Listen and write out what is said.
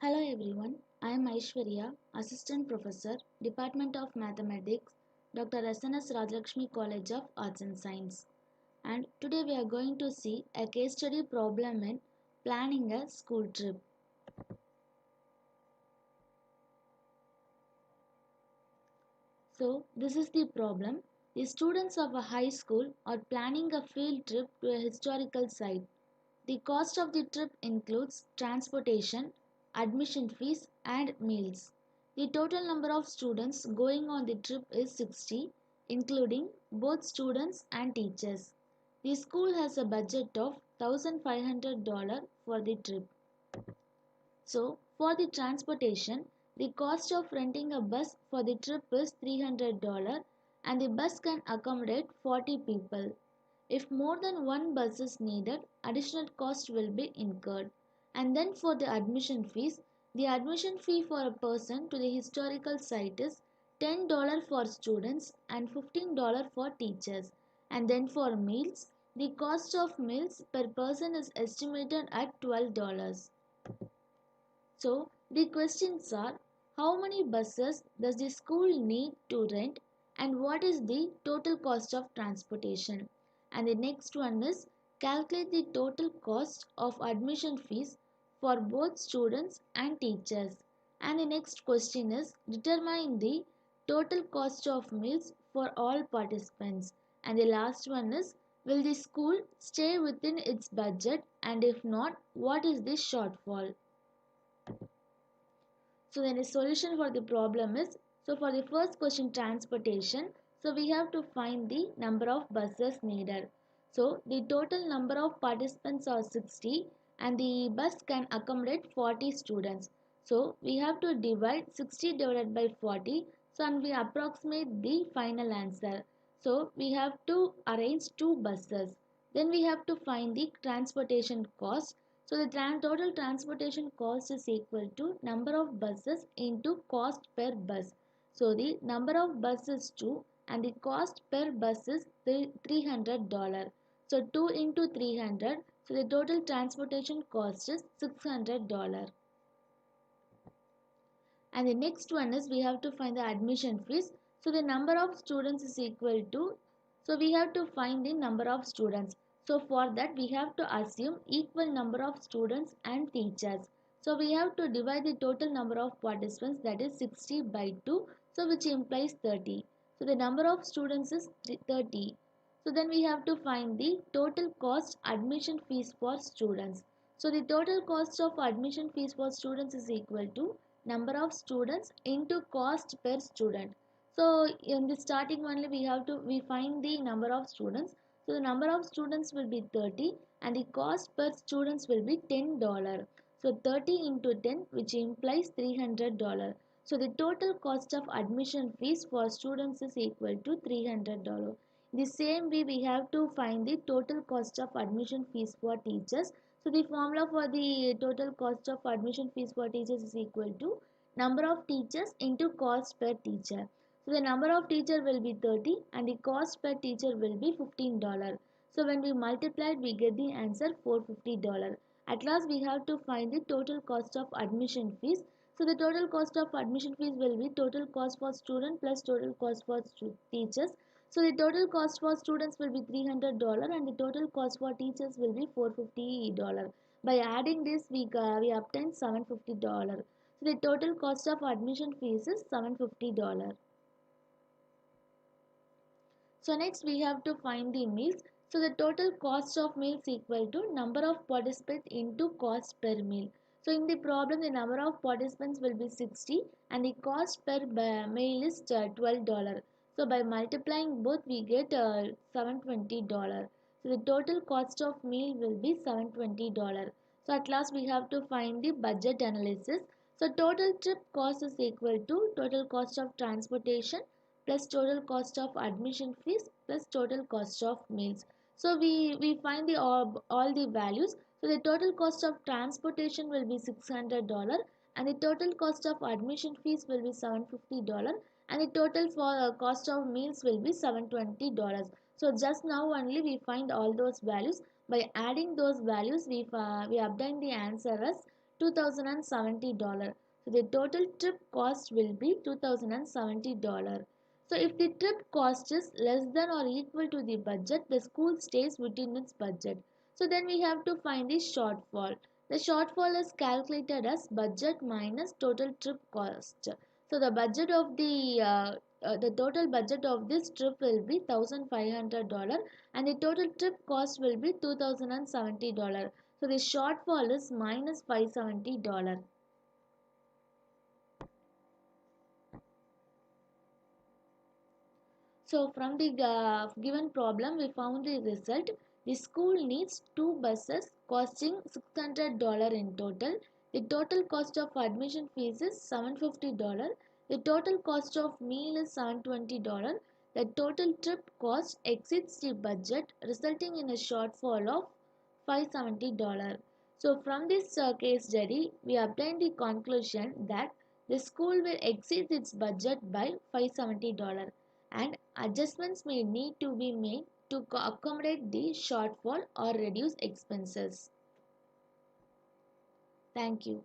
Hello everyone, I am Aishwarya, Assistant Professor, Department of Mathematics, Dr. SNS College of Arts and Science. And today we are going to see a case study problem in planning a school trip. So, this is the problem. The students of a high school are planning a field trip to a historical site. The cost of the trip includes transportation, admission fees, and meals. The total number of students going on the trip is 60, including both students and teachers. The school has a budget of $1,500 for the trip. So, for the transportation, the cost of renting a bus for the trip is $300 and the bus can accommodate 40 people. If more than one bus is needed, additional cost will be incurred. And then for the admission fees, the admission fee for a person to the historical site is $10 for students and $15 for teachers. And then for meals, the cost of meals per person is estimated at $12. So the questions are, how many buses does the school need to rent and what is the total cost of transportation? And the next one is, calculate the total cost of admission fees for both students and teachers. And the next question is, determine the total cost of meals for all participants. And the last one is, will the school stay within its budget and if not, what is the shortfall? So then the solution for the problem is, so for the first question, transportation, so we have to find the number of buses needed. So the total number of participants are 60 and the bus can accommodate 40 students. So we have to divide 60 divided by 40, so and we approximate the final answer. So we have to arrange two buses. Then we have to find the transportation cost. So the total transportation cost is equal to number of buses into cost per bus. So the number of buses is 2 and the cost per bus is $300. So 2 into 300. So the total transportation cost is $600. And the next one is we have to find the admission fees. So the number of students is equal to, so we have to find the number of students. So for that we have to assume equal number of students and teachers. So we have to divide the total number of participants, that is 60 by 2, so which implies 30. So the number of students is 30. So then we have to find the total cost admission fees for students. So the total cost of admission fees for students is equal to number of students into cost per student. So in the starting only we find the number of students. So the number of students will be 30 and the cost per students will be $10. So 30 into 10, which implies $300. So the total cost of admission fees for students is equal to $300. The same way we have to find the total cost of admission fees for teachers. So the formula for the total cost of admission fees for teachers is equal to number of teachers into cost per teacher. So the number of teacher will be 30 and the cost per teacher will be $15. So when we multiply it, we get the answer $450. At last we have to find the total cost of admission fees. So the total cost of admission fees will be total cost for student plus total cost for teachers. So the total cost for students will be $300 and the total cost for teachers will be $450. By adding this, we obtain $750. So the total cost of admission fees is $750. So next we have to find the meals. So the total cost of meals equal to number of participants into cost per meal. So in the problem the number of participants will be 60 and the cost per meal is $12. So by multiplying both we get $720. So the total cost of meal will be $720. So at last we have to find the budget analysis. So total trip cost is equal to total cost of transportation plus total cost of admission fees plus total cost of meals. So we find the all the values. So the total cost of transportation will be $600 and the total cost of admission fees will be $750 and the total for cost of meals will be $720. So just now only we find all those values. By adding those values we obtain the answer as $2,070. So the total trip cost will be $2,070. So if the trip cost is less than or equal to the budget, the school stays within its budget. So then we have to find the shortfall. The shortfall is calculated as budget minus total trip cost. So the total budget of this trip will be $1,500 and the total trip cost will be $2,070. So the shortfall is minus $570. So from the given problem, we found the result. The school needs two buses costing $600 in total. The total cost of admission fees is $750. The total cost of meal is $720. The total trip cost exceeds the budget, resulting in a shortfall of $570. So from this case study, we obtained the conclusion that the school will exceed its budget by $570 and adjustments may need to be made to accommodate the shortfall or reduce expenses. Thank you.